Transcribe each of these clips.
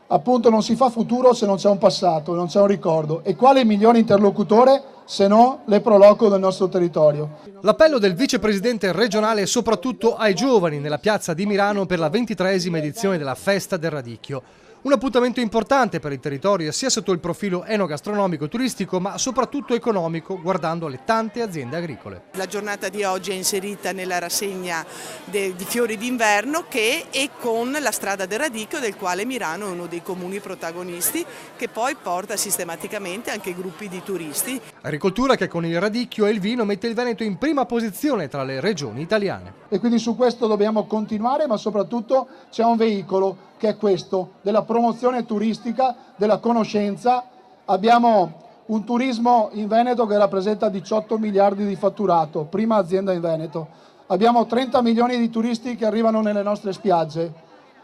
Appunto non si fa futuro se non c'è un passato, non c'è un ricordo. E quale migliore interlocutore se no le Pro Loco del nostro territorio? L'appello del vicepresidente regionale è soprattutto ai giovani nella piazza di Milano per la 23esima edizione della Festa del Radicchio. Un appuntamento importante per il territorio sia sotto il profilo enogastronomico e turistico, ma soprattutto economico, guardando le tante aziende agricole. La giornata di oggi è inserita nella rassegna di fiori d'inverno e con la strada del Radicchio, del quale Milano è uno dei comuni protagonisti, che poi porta sistematicamente anche gruppi di turisti. Agricoltura che con il radicchio e il vino mette il Veneto in prima posizione tra le regioni italiane. E quindi su questo dobbiamo continuare, ma soprattutto c'è un veicolo che è questo, della promozione turistica, della conoscenza. Abbiamo un turismo in Veneto che rappresenta 18 miliardi di fatturato, prima azienda in Veneto. Abbiamo 30 milioni di turisti che arrivano nelle nostre spiagge,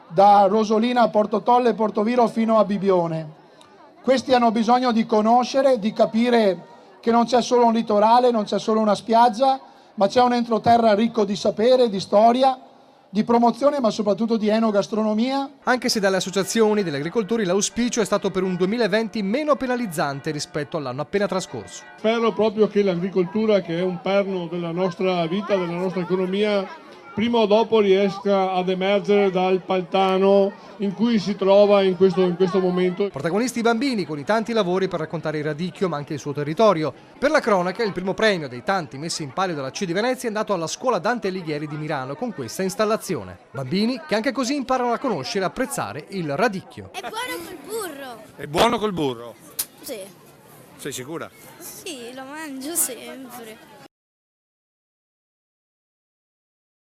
da Rosolina a Porto Tolle e Portoviro fino a Bibione. Questi hanno bisogno di conoscere, di capire che non c'è solo un litorale, non c'è solo una spiaggia, ma c'è un entroterra ricco di sapere, di storia, di promozione, ma soprattutto di enogastronomia. Anche se dalle associazioni degli agricoltori l'auspicio è stato per un 2020 meno penalizzante rispetto all'anno appena trascorso. Spero proprio che l'agricoltura, che è un perno della nostra vita, della nostra economia, prima o dopo riesca ad emergere dal pantano in cui si trova in questo momento. Protagonisti i bambini con i tanti lavori per raccontare il radicchio ma anche il suo territorio. Per la cronaca il primo premio dei tanti messi in palio dalla C di Venezia è andato alla scuola Dante Alighieri di Milano con questa installazione. Bambini che anche così imparano a conoscere e apprezzare il radicchio. È buono col burro. È buono col burro? Sì. Sei sicura? Sì, lo mangio sempre.